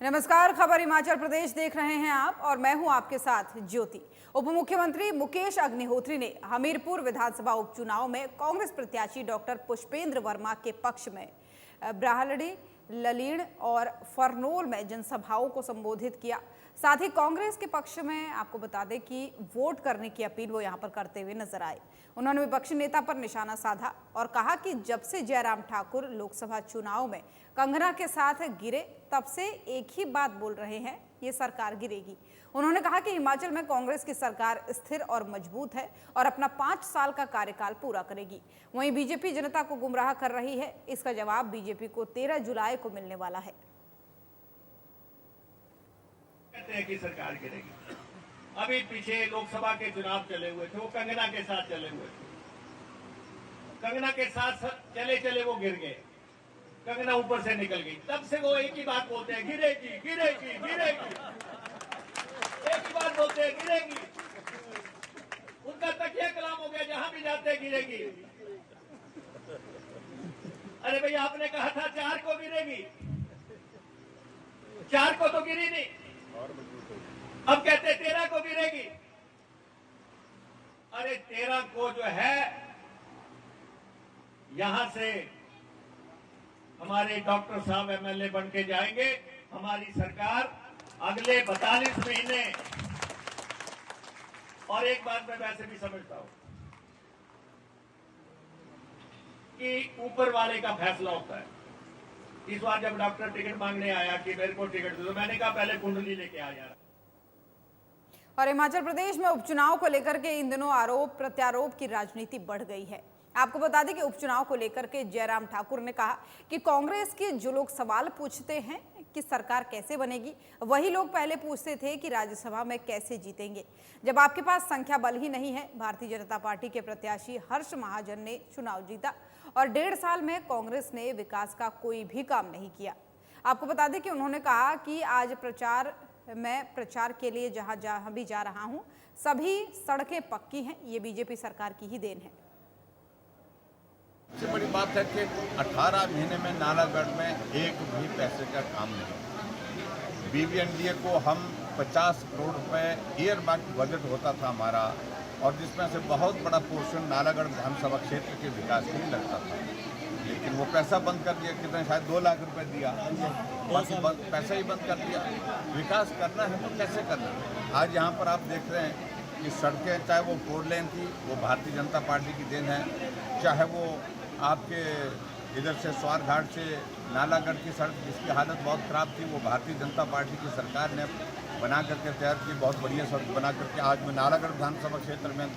नमस्कार, खबर हिमाचल प्रदेश देख रहे हैं आप और मैं हूं आपके साथ ज्योति। उप मुख्यमंत्री मुकेश अग्निहोत्री ने हमीरपुर विधानसभा उपचुनाव में कांग्रेस प्रत्याशी डॉक्टर पुष्पेंद्र वर्मा के पक्ष में ब्राहलड़ी, ललीण और फरनोल में जनसभाओं को संबोधित किया। साथ ही कांग्रेस के पक्ष में आपको बता दें कि वोट करने की अपील वो यहां पर करते हुए नजर आए। उन्होंने विपक्षी नेता पर निशाना साधा और कहा कि जब से जयराम ठाकुर लोकसभा चुनाव में कंगना के साथ गिरे तब से एक ही बात बोल रहे हैं, ये सरकार गिरेगी। उन्होंने कहा कि हिमाचल में कांग्रेस की सरकार स्थिर और मजबूत है और अपना 5 साल का कार्यकाल पूरा करेगी। वहीं बीजेपी जनता को गुमराह कर रही है, इसका जवाब बीजेपी को 13 जुलाई को मिलने वाला है। कहते हैं कि सरकार गिरेगी। अभी पीछे लोकसभा के चुनाव चले हुए थे, वो कंगना के साथ चले हुए थे। कंगना के साथ चले चले वो गिर गए, कंगना ऊपर से निकल गई। तब से वो एक ही बात बोलते हैं, गिरेगी गिरेगी गिरेगी, एक ही बात बोलते हैं, गिरेगी। उनका तकिया कलाम हो गया, जहां भी जाते हैं गिरेगी। अरे भैया, आपने कहा था 4 को गिरेगी, 4 को तो गिरी नहीं, अब कहते 13 को गिरेगी। अरे 13 को जो है, यहां से हमारे डॉक्टर साहब एमएलए बन के जाएंगे। हमारी सरकार अगले 42 महीने। और एक बात मैं वैसे भी समझता हूं कि ऊपर वाले का फैसला होता है। इस बार जब डॉक्टर टिकट मांगने आया कि मेरे को टिकट दे दो, मैंने कहा पहले कुंडली लेके आ यार। और हिमाचल प्रदेश में उपचुनाव को लेकर के इन दिनों आरोप प्रत्यारोप की राजनीति बढ़ गई है। आपको बता दें कि उपचुनाव को लेकर के जयराम ठाकुर ने कहा कि कांग्रेस के जो लोग सवाल पूछते हैं कि सरकार कैसे बनेगी, वही लोग पहले पूछते थे कि राज्यसभा में कैसे जीतेंगे। जब आपके पास संख्या बल ही नहीं है। भारतीय जनता पार्टी के प्रत्याशी हर्ष महाजन ने चुनाव जीता और 1.5 साल में कांग्रेस ने विकास का कोई भी काम नहीं किया। आपको बता दें कि उन्होंने कहा कि आज प्रचार के लिए जहां भी जा रहा हूं, सभी सड़कें पक्की हैं। ये बीजेपी सरकार की ही देन है। सबसे बड़ी बात है कि 18 महीने में नालागढ़ में एक भी पैसे का काम नहीं। बीबीएनडीए को हम 50 करोड़ रुपए ईयर बजट होता था हमारा, और जिसमें से बहुत बड़ा पोर्शन नालागढ़ विधानसभा क्षेत्र के विकास के लिए लगता था। लेकिन वो पैसा बंद कर दिया। कितने, शायद 2 लाख रुपए दिया, बाकी पैसा ही बंद कर दिया। विकास करना है तो कैसे करना है? आज यहाँ पर आप देख रहे हैं कि सड़कें, चाहे वो 4 लेन थी, वो भारतीय जनता पार्टी की देन है। चाहे वो आपके इधर से स्वारघाट से नालागढ़ की सड़क, जिसकी हालत बहुत ख़राब थी, वो भारतीय जनता पार्टी की सरकार ने बना करके तैयार की। बहुत बढ़िया सड़क बना करके आज मैं नालागढ़ विधानसभा क्षेत्र में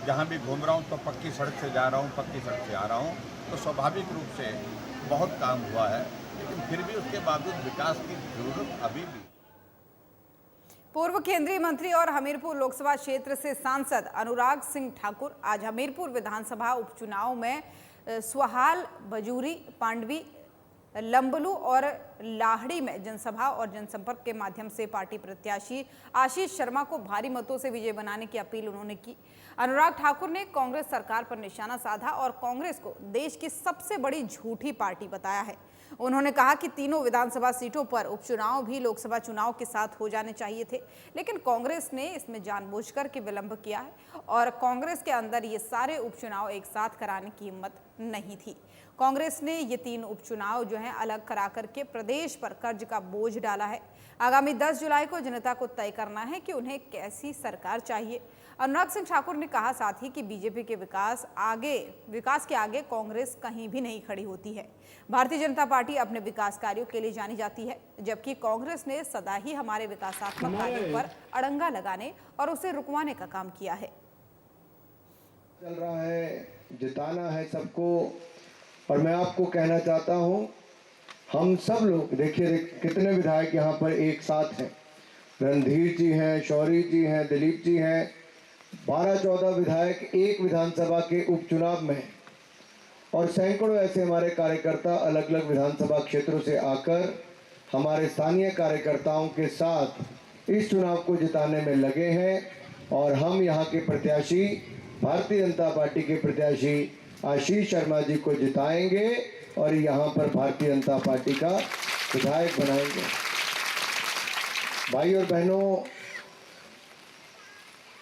जहाँ भी घूम रहा हूँ तो पक्की सड़क से जा रहा हूँ, पक्की सड़क से आ रहा हूँ। तो स्वाभाविक रूप से बहुत काम हुआ है, लेकिन फिर भी उसके बावजूद विकास की जरूरत अभी भी। पूर्व केंद्रीय मंत्री और हमीरपुर लोकसभा क्षेत्र से सांसद अनुराग सिंह ठाकुर आज हमीरपुर विधानसभा उपचुनाव में स्वाहाल, बजूरी, पांडवी, लंबलू और लाहड़ी में जनसभा और जनसंपर्क के माध्यम से पार्टी प्रत्याशी आशीष शर्मा को भारी मतों से विजय बनाने की अपील उन्होंने की। अनुराग ठाकुर ने कांग्रेस सरकार पर निशाना साधा और कांग्रेस को देश की सबसे बड़ी झूठी पार्टी बताया है। उन्होंने कहा कि तीनों विधानसभा सीटों पर उपचुनाव भी लोकसभा चुनाव के साथ हो जाने चाहिए थे, लेकिन कांग्रेस ने इसमें जानबूझकर के विलंब किया है और कांग्रेस के अंदर ये सारे उपचुनाव एक साथ कराने की हिम्मत नहीं थी। कांग्रेस ने ये 3 उपचुनाव जो हैं अलग करा करके प्रदेश पर कर्ज का बोझ डाला है। आगामी 10 जुलाई को जनता को तय करना है कि उन्हें कैसी सरकार चाहिए। अनुराग सिंह ठाकुर ने कहा साथ ही कि बीजेपी के विकास के आगे कांग्रेस कहीं भी नहीं खड़ी होती है। भारतीय जनता पार्टी अपने विकास कार्यों के लिए जानी जाती है, जबकि कांग्रेस ने सदा ही हमारे विकासात्मक कार्यों पर अड़ंगा लगाने और उसे रुकवाने का काम किया है। चल रहा है, जिताना है सबको। और मैं आपको कहना चाहता हूं, हम सब लोग देखिए कितने विधायक यहाँ पर एक साथ हैं। रणधीर जी हैं, शौरी जी हैं, दिलीप जी हैं, 12-14 विधायक एक विधानसभा के उपचुनाव में, और सैकड़ों ऐसे हमारे कार्यकर्ता अलग अलग विधानसभा क्षेत्रों से आकर हमारे स्थानीय कार्यकर्ताओं के साथ इस चुनाव को जिताने में लगे हैं। और हम यहाँ के प्रत्याशी, भारतीय जनता पार्टी के प्रत्याशी आशीष शर्मा जी को जिताएंगे और यहाँ पर भारतीय जनता पार्टी का विधायक बनाएंगे। भाई और बहनों,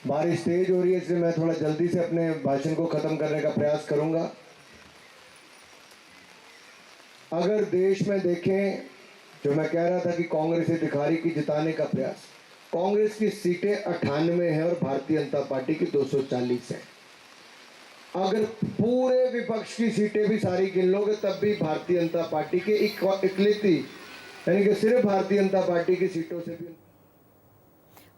बारिश तेज हो रही है, इसलिए मैं थोड़ा जल्दी से अपने भाषण को खत्म करने का प्रयास करूंगा। अगर देश में देखें, जो मैं कह रहा था कि कांग्रेस से दिखा रही कि जिताने का प्रयास, कांग्रेस की सीटें 98 हैं और भारतीय जनता पार्टी की 240 है। अगर पूरे विपक्ष की सीटें भी सारी गिन लोगे तब भी भारतीय जनता पार्टी के इकलौती, यानी कि सिर्फ भारतीय जनता पार्टी की सीटों से भी।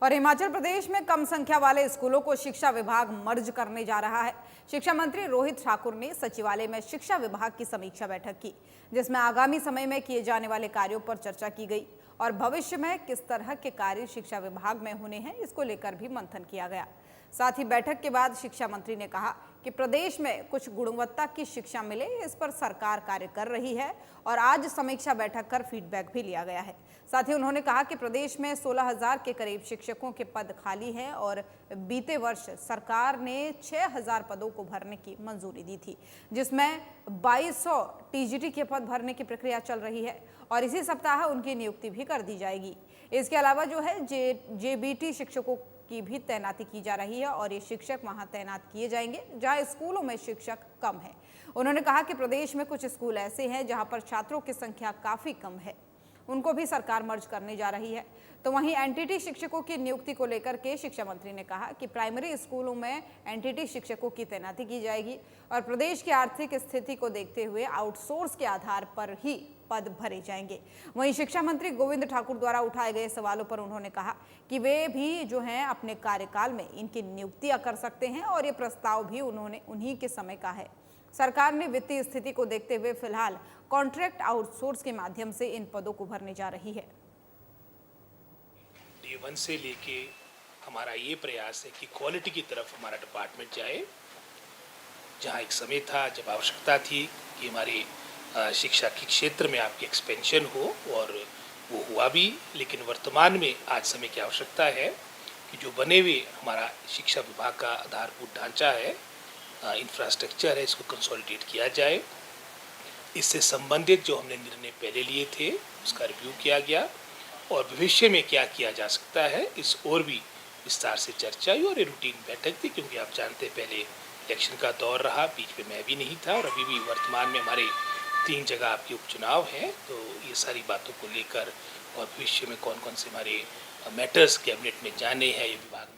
और हिमाचल प्रदेश में कम संख्या वाले स्कूलों को शिक्षा विभाग मर्ज करने जा रहा है। शिक्षा मंत्री रोहित ठाकुर ने सचिवालय में शिक्षा विभाग की समीक्षा बैठक की, जिसमें आगामी समय में किए जाने वाले कार्यों पर चर्चा की गई और भविष्य में किस तरह के कार्य शिक्षा विभाग में होने हैं, इसको लेकर भी मंथन किया गया। साथ ही बैठक के बाद शिक्षा मंत्री ने कहा कि प्रदेश में कुछ गुणवत्ता की शिक्षा मिले, इस पर सरकार कार्य कर रही है और आज समीक्षा बैठक कर फीडबैक भी लिया गया है। साथ ही उन्होंने कहा कि प्रदेश में 16,000 के करीब शिक्षकों के पद खाली हैं और बीते वर्ष सरकार ने 6,000 पदों को भरने की मंजूरी दी थी, जिसमें 2200 टीजीटी के पद भरने की प्रक्रिया चल रही है और इसी सप्ताह उनकी नियुक्ति भी कर दी जाएगी। इसके अलावा जो है जेबीटी शिक्षकों की भी तैनाती की जा रही है और ये शिक्षक वहां तैनात किए जाएंगे जहां स्कूलों में शिक्षक कम है। उन्होंने कहा कि प्रदेश में कुछ स्कूल ऐसे हैं जहां पर छात्रों की संख्या काफी कम है, उनको भी सरकार मर्ज करने जा रही है। तो वहीं एनटीटी शिक्षकों की नियुक्ति को लेकर के शिक्षा मंत्री ने कहा कि प्राइमरी स्कूलों में एनटीटी शिक्षकों की तैनाती की जाएगी और प्रदेश की आर्थिक स्थिति को देखते हुए आउटसोर्स के आधार पर ही पद भरे जाएंगे। वहीं शिक्षा मंत्री गोविंद ठाकुर द्वारा उठाए गए सवालों पर उन्होंने कहा कि वे भी जो हैं अपने कार्यकाल में इनकी नियुक्तियां कर सकते हैं और ये प्रस्ताव भी उन्हीं के समय का है। सरकार ने वित्तीय स्थिति को देखते हुए फिलहाल कॉन्ट्रैक्ट आउटसोर्स के माध्यम से इन पदों को भरने जा रही है। डे 1 से लेके हमारा ये प्रयास है कि क्वालिटी की तरफ हमारा डिपार्टमेंट जाए। जहाँ एक समय था जब आवश्यकता थी कि हमारे शिक्षा के क्षेत्र में आपकी एक्सपेंशन हो और वो हुआ भी, लेकिन वर्तमान में आज समय की आवश्यकता है कि जो बने हुए हमारा शिक्षा विभाग का आधारभूत ढांचा है, इंफ्रास्ट्रक्चर है, इसको कंसोलिडेट किया जाए। इससे संबंधित जो हमने निर्णय पहले लिए थे उसका रिव्यू किया गया और भविष्य में क्या किया जा सकता है इस और भी विस्तार से चर्चा हुई और ये रूटीन बैठक थी, क्योंकि आप जानते पहले इलेक्शन का दौर रहा, बीच में मैं भी नहीं था और अभी भी वर्तमान में हमारे 3 जगह आपके उपचुनाव हैं। तो ये सारी बातों को लेकर और भविष्य में कौन कौन से हमारे मैटर्स कैबिनेट में जाने हैं ये विभाग ने।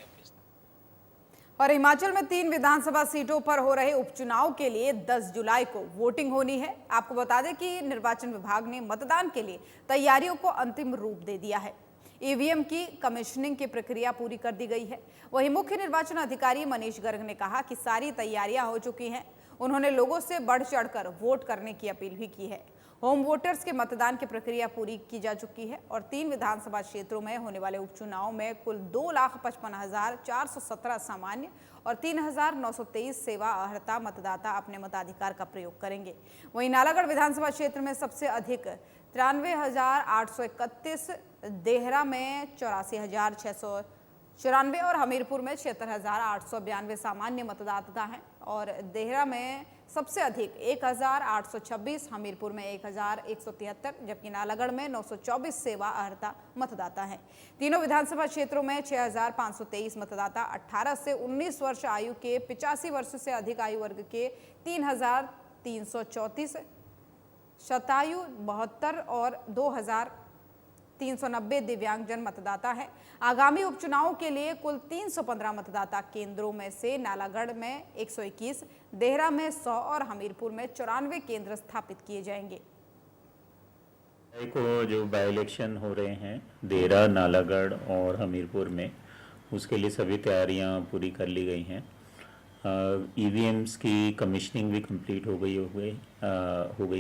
और हिमाचल में 3 विधानसभा सीटों पर हो रहे उपचुनाव के लिए 10 जुलाई को वोटिंग होनी है। आपको बता दें कि निर्वाचन विभाग ने मतदान के लिए तैयारियों को अंतिम रूप दे दिया है। ईवीएम की कमीशनिंग की प्रक्रिया पूरी कर दी गई है। वहीं मुख्य निर्वाचन अधिकारी मनीष गर्ग ने कहा कि सारी तैयारियां हो चुकी हैं। उन्होंने लोगों से बढ़ चढ़कर वोट करने की अपील भी की है। होम वोटर्स के मतदान की प्रक्रिया पूरी की जा चुकी है और 3 विधानसभा क्षेत्रों में होने वाले उपचुनाव में कुल 2,55,417 सामान्य और 3,923 सेवा अर्हता मतदाता अपने मताधिकार का प्रयोग करेंगे। वहीं नालागढ़ विधानसभा क्षेत्र में सबसे अधिक 93,831, देहरा में 84,694 और हमीरपुर में 76,892 सामान्य मतदाता हैं और देहरा में सबसे अधिक 1,826, हमीरपुर में 1,173, जबकि नालागढ़ में 924 सेवा अर्हता मतदाता हैं। तीनों विधानसभा क्षेत्रों में 6,523 मतदाता 18 से 19 वर्ष आयु के, 85 वर्ष से अधिक आयु वर्ग के 3,334, शतायु 72 और 2,390 दिव्यांगजन मतदाता हैं। आगामी उपचुनावों के लिए कुल 315 मतदाता केंद्रों में से नालागढ़ में 121, देहरा में 100 और हमीरपुर में 94 केंद्र स्थापित किए जाएंगे। को जो बाई इलेक्शन हो रहे हैं देहरा, नालागढ़ और हमीरपुर में, उसके लिए सभी तैयारियां पूरी कर ली गई हैं। ईवीएम्स की कमीशनिंग भी कंप्लीट हो गई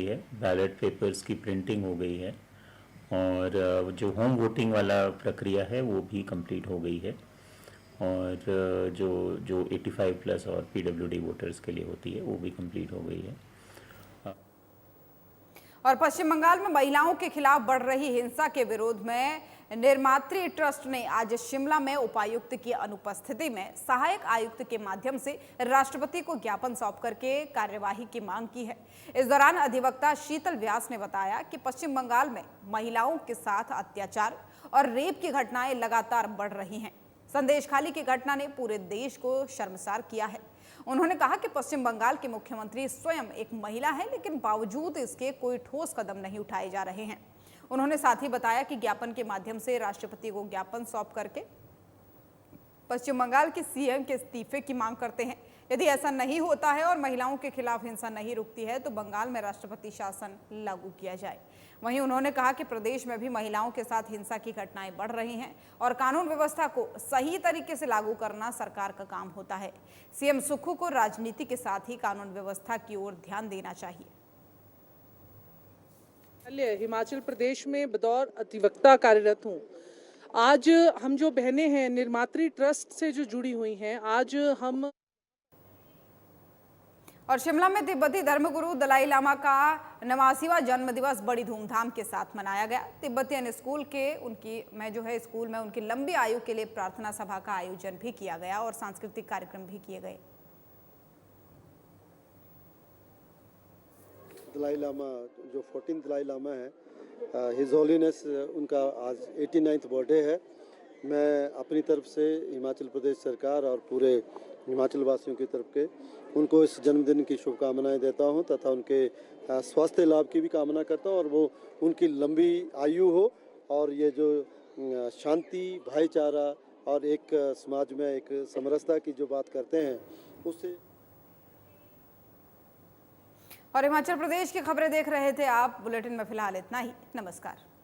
है। बैलेट पेपर्स की प्रिंटिंग हो गई है और जो होम वोटिंग वाला प्रक्रिया है वो भी कंप्लीट हो गई है और जो 85 प्लस और पीडब्ल्यूडी वोटर्स के लिए होती है वो भी कंप्लीट हो गई है। और पश्चिम बंगाल में महिलाओं के खिलाफ बढ़ रही हिंसा के विरोध में निर्मात्री ट्रस्ट ने आज शिमला में उपायुक्त की अनुपस्थिति में सहायक आयुक्त के माध्यम से राष्ट्रपति को ज्ञापन सौंप करके कार्यवाही की मांग की है। इस दौरान अधिवक्ता शीतल व्यास ने बताया कि पश्चिम बंगाल में महिलाओं के साथ अत्याचार और रेप की घटनाएं लगातार बढ़ रही हैं। संदेशखाली की घटना ने पूरे देश को शर्मसार किया है। उन्होंने कहा कि पश्चिम बंगाल के मुख्यमंत्री स्वयं एक महिला है, लेकिन बावजूद इसके कोई ठोस कदम नहीं उठाए जा रहे हैं। उन्होंने साथ ही बताया कि ज्ञापन के माध्यम से राष्ट्रपति को ज्ञापन सौंप करके पश्चिम बंगाल के सीएम के इस्तीफे की मांग करते हैं। यदि ऐसा नहीं होता है और महिलाओं के खिलाफ हिंसा नहीं रुकती है तो बंगाल में राष्ट्रपति शासन लागू किया जाए। वहीं उन्होंने कहा कि प्रदेश में भी महिलाओं के साथ हिंसा की घटनाएं बढ़ रही हैं और कानून व्यवस्था को सही तरीके से लागू करना सरकार का काम होता है। सीएम सुक्खू को राजनीति के साथ ही कानून व्यवस्था की ओर ध्यान देना चाहिए। हिमाचल प्रदेश में बतौर अधिवक्ता कार्यरत हूँ। आज हम जो बहनें हैं निर्मात्री ट्रस्ट से जो जुड़ी हुई हैं, आज हम और शिमला में तिब्बती धर्मगुरु दलाई लामा का 89वां जन्म दिवस बड़ी धूमधाम के साथ मनाया गया। तिब्बतियन स्कूल के स्कूल में उनकी लंबी आयु के लिए प्रार्थना सभा का आयोजन भी किया गया और सांस्कृतिक कार्यक्रम भी किए गए। दलाई लामा जो 14th दलाई लामा है, हिज होलीनेस उनका आज 89th बर्थडे है। मैं अपनी तरफ से हिमाचल प्रदेश सरकार और पूरे हिमाचल वासियों की तरफ के उनको इस जन्मदिन की शुभकामनाएं देता हूं तथा उनके स्वास्थ्य लाभ की भी कामना करता हूं और वो उनकी लंबी आयु हो और ये जो शांति, भाईचारा और एक समाज में एक समरसता की जो बात करते हैं उससे। और हिमाचल प्रदेश की खबरें देख रहे थे आप। बुलेटिन में फिलहाल इतना ही। नमस्कार।